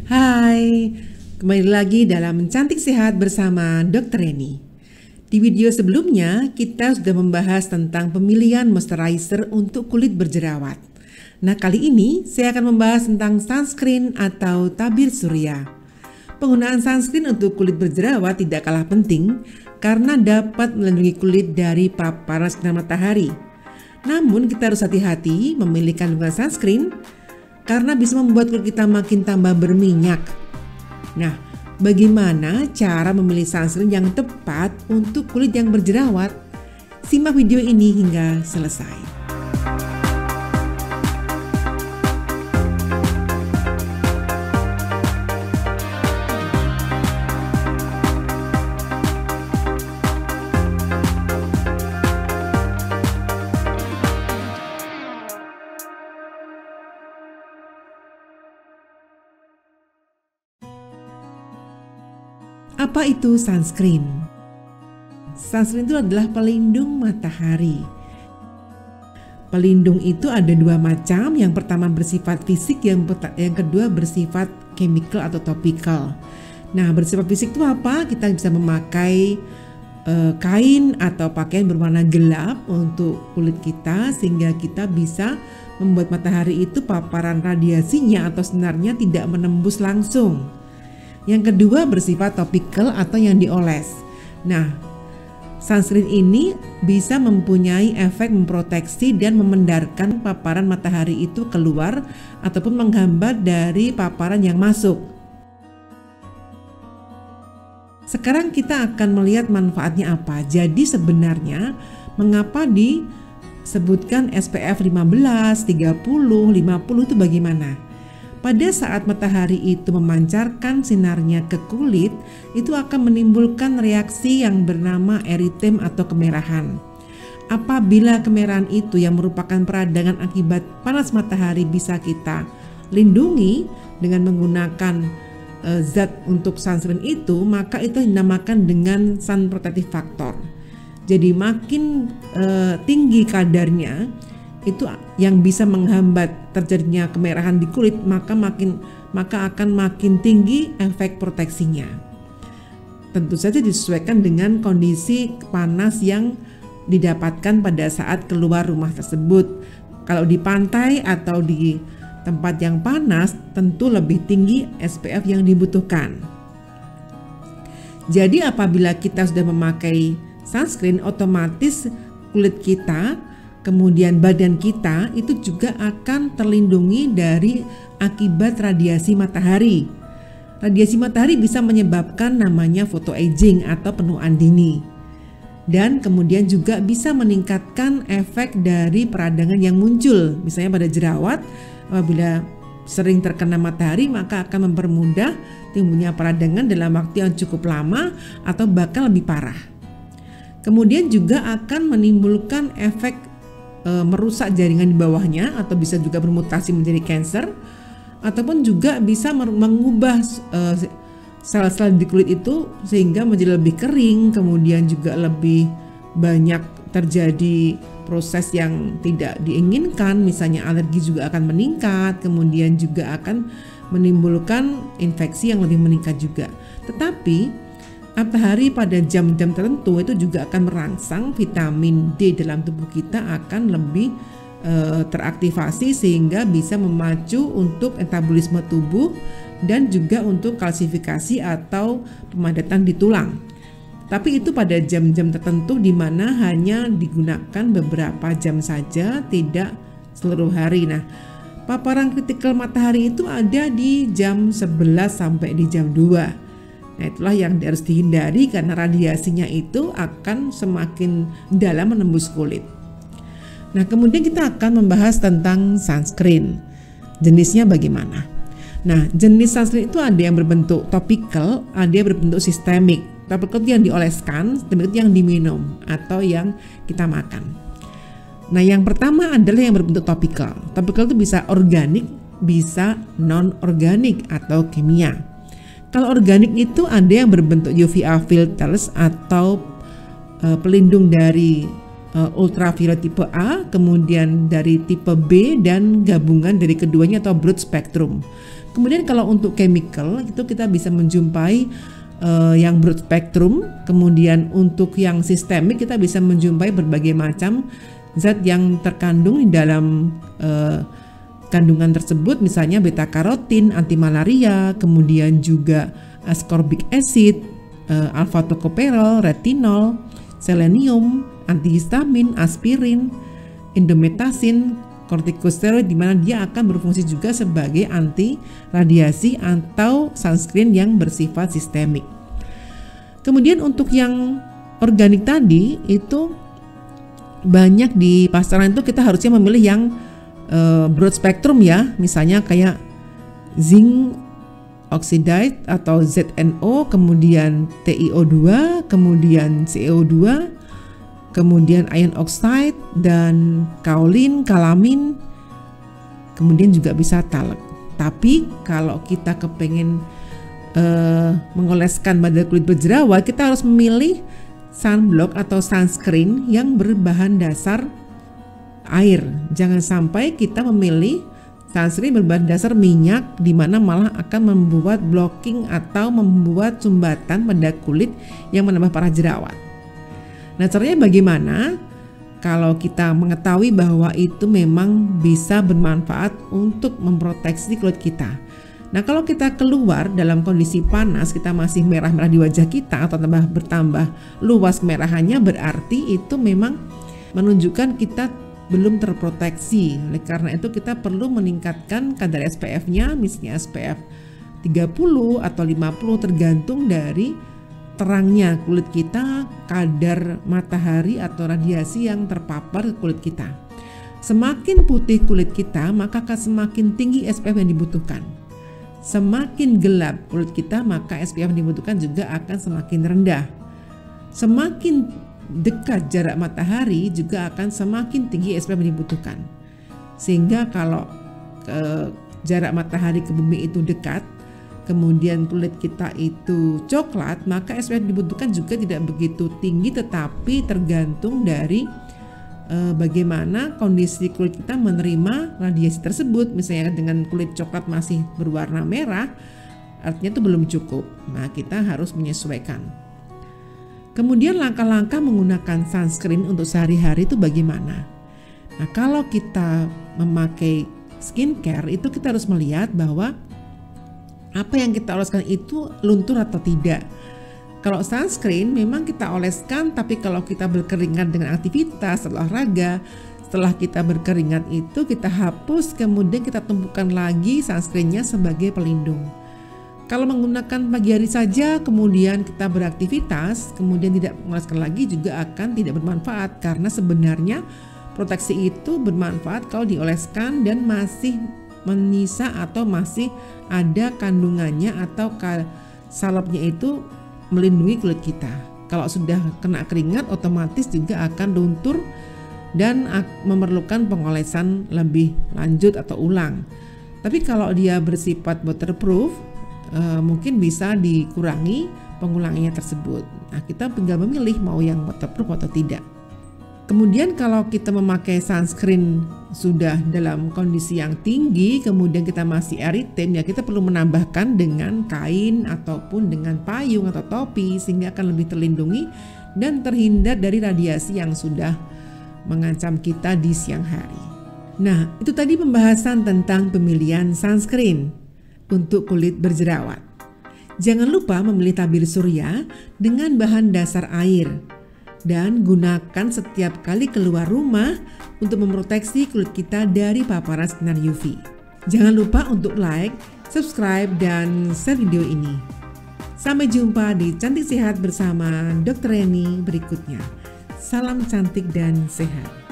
Hai, kembali lagi dalam Cantik Sehat bersama Dr. Reni. Di video sebelumnya, kita sudah membahas tentang pemilihan moisturizer untuk kulit berjerawat. Nah, kali ini saya akan membahas tentang sunscreen atau tabir surya. Penggunaan sunscreen untuk kulit berjerawat tidak kalah penting karena dapat melindungi kulit dari paparan sinar matahari. Namun, kita harus hati-hati memilih kandungan sunscreen karena bisa membuat kulit kita makin tambah berminyak. Nah, bagaimana cara memilih sunscreen yang tepat untuk kulit yang berjerawat? Simak video ini hingga selesai. Apa itu sunscreen? Sunscreen itu adalah pelindung matahari. Pelindung itu ada dua macam, yang pertama bersifat fisik, yang kedua bersifat chemical atau topical. Nah, bersifat fisik itu apa? Kita bisa memakai kain atau pakaian berwarna gelap untuk kulit kita sehingga kita bisa membuat matahari itu paparan radiasinya atau sinarnya tidak menembus langsung. Yang kedua bersifat topical atau yang dioles. Nah, sunscreen ini bisa mempunyai efek memproteksi dan memendarkan paparan matahari itu keluar ataupun menghambat dari paparan yang masuk. Sekarang kita akan melihat manfaatnya apa. Jadi sebenarnya mengapa disebutkan SPF 15, 30, 50 itu bagaimana? Pada saat matahari itu memancarkan sinarnya ke kulit, itu akan menimbulkan reaksi yang bernama eritem atau kemerahan. Apabila kemerahan itu yang merupakan peradangan akibat panas matahari bisa kita lindungi dengan menggunakan zat untuk sunscreen itu, maka itu dinamakan dengan sun protective factor. Jadi makin tinggi kadarnya, itu yang bisa menghambat terjadinya kemerahan di kulit, maka akan makin tinggi efek proteksinya. Tentu saja disesuaikan dengan kondisi panas yang didapatkan pada saat keluar rumah tersebut. Kalau di pantai atau di tempat yang panas, tentu lebih tinggi SPF yang dibutuhkan. Jadi apabila kita sudah memakai sunscreen, otomatis kulit kita, kemudian badan kita itu juga akan terlindungi dari akibat radiasi matahari. Radiasi matahari bisa menyebabkan namanya photoaging atau penuaan dini. Dan kemudian juga bisa meningkatkan efek dari peradangan yang muncul. Misalnya pada jerawat, apabila sering terkena matahari maka akan mempermudah timbulnya peradangan dalam waktu yang cukup lama atau bahkan lebih parah. Kemudian juga akan menimbulkan efek merusak jaringan di bawahnya atau bisa juga bermutasi menjadi kanker, ataupun juga bisa mengubah sel-sel di kulit itu sehingga menjadi lebih kering, kemudian juga lebih banyak terjadi proses yang tidak diinginkan, misalnya alergi juga akan meningkat, kemudian juga akan menimbulkan infeksi yang lebih meningkat juga. Tetapi matahari pada jam-jam tertentu itu juga akan merangsang vitamin D dalam tubuh kita akan lebih teraktivasi sehingga bisa memacu untuk metabolisme tubuh dan juga untuk kalsifikasi atau pemadatan di tulang. Tapi itu pada jam-jam tertentu di mana hanya digunakan beberapa jam saja, tidak seluruh hari. Nah, paparan kritikal matahari itu ada di jam 11 sampai di jam 2. Nah, itulah yang harus dihindari karena radiasinya itu akan semakin dalam menembus kulit. Nah, kemudian kita akan membahas tentang sunscreen. Jenisnya bagaimana? Nah, jenis sunscreen itu ada yang berbentuk topical, ada yang berbentuk sistemik. Topical itu yang dioleskan, sistemik itu yang diminum atau yang kita makan. Nah, yang pertama adalah yang berbentuk topical. Topical itu bisa organik, bisa non-organik atau kimia. Kalau organik itu ada yang berbentuk UVA filters atau pelindung dari ultraviolet tipe A, kemudian dari tipe B dan gabungan dari keduanya atau broad spectrum. Kemudian kalau untuk chemical itu kita bisa menjumpai yang broad spectrum. Kemudian untuk yang sistemik kita bisa menjumpai berbagai macam zat yang terkandung di dalam kandungan tersebut, misalnya beta karotin, antimalaria, kemudian juga ascorbic acid, alpha tocopherol, retinol, selenium, antihistamin, aspirin, indomethacin, kortikosteroid, di mana dia akan berfungsi juga sebagai anti radiasi atau sunscreen yang bersifat sistemik. Kemudian untuk yang organik tadi itu banyak di pasaran itu kita harusnya memilih yang broad spectrum ya, misalnya kayak zinc oxide atau ZNO, kemudian TiO2, kemudian CO2, kemudian iron oxide dan kaolin, kalamin, kemudian juga bisa talc. Tapi kalau kita kepengen mengoleskan pada kulit berjerawat, kita harus memilih sunblock atau sunscreen yang berbahan dasar air. Jangan sampai kita memilih sunscreen berbahan dasar minyak, di mana malah akan membuat blocking atau membuat sumbatan pada kulit yang menambah parah jerawat. Nah, caranya bagaimana? Kalau kita mengetahui bahwa itu memang bisa bermanfaat untuk memproteksi kulit kita. Nah, kalau kita keluar dalam kondisi panas, kita masih merah-merah di wajah kita atau bertambah luas kemerahannya, berarti itu memang menunjukkan kita belum terproteksi. Oleh karena itu kita perlu meningkatkan kadar SPF-nya, misalnya SPF 30 atau 50 tergantung dari terangnya kulit kita, kadar matahari atau radiasi yang terpapar ke kulit kita. Semakin putih kulit kita, maka akan semakin tinggi SPF yang dibutuhkan. Semakin gelap kulit kita, maka SPF yang dibutuhkan juga akan semakin rendah. Semakin dekat jarak matahari juga akan semakin tinggi SPF yang dibutuhkan. Sehingga kalau jarak matahari ke bumi itu dekat, kemudian kulit kita itu coklat, maka SPF yang dibutuhkan juga tidak begitu tinggi, tetapi tergantung dari bagaimana kondisi kulit kita menerima radiasi tersebut. Misalnya dengan kulit coklat masih berwarna merah, artinya itu belum cukup. Nah, kita harus menyesuaikan. Kemudian langkah-langkah menggunakan sunscreen untuk sehari-hari itu bagaimana? Nah, kalau kita memakai skincare itu kita harus melihat bahwa apa yang kita oleskan itu luntur atau tidak. Kalau sunscreen memang kita oleskan, tapi kalau kita berkeringat dengan aktivitas olahraga, setelah kita berkeringat itu kita hapus, kemudian kita tumpukan lagi sunscreennya sebagai pelindung. Kalau menggunakan pagi hari saja, kemudian kita beraktivitas, kemudian tidak mengoleskan lagi, juga akan tidak bermanfaat, karena sebenarnya proteksi itu bermanfaat kalau dioleskan dan masih menyisa atau masih ada kandungannya atau salepnya itu melindungi kulit kita. Kalau sudah kena keringat, otomatis juga akan luntur dan memerlukan pengolesan lebih lanjut atau ulang. Tapi kalau dia bersifat waterproof, mungkin bisa dikurangi pengulangannya tersebut. Nah, kita tinggal memilih mau yang waterproof atau tidak. Kemudian kalau kita memakai sunscreen sudah dalam kondisi yang tinggi, kemudian kita masih eritem, ya kita perlu menambahkan dengan kain ataupun dengan payung atau topi, sehingga akan lebih terlindungi dan terhindar dari radiasi yang sudah mengancam kita di siang hari. Nah, itu tadi pembahasan tentang pemilihan sunscreen untuk kulit berjerawat. Jangan lupa memilih tabir surya dengan bahan dasar air dan gunakan setiap kali keluar rumah untuk memproteksi kulit kita dari paparan sinar UV. Jangan lupa untuk like, subscribe, dan share video ini. Sampai jumpa di Cantik Sehat bersama Dr. Reni berikutnya. Salam cantik dan sehat.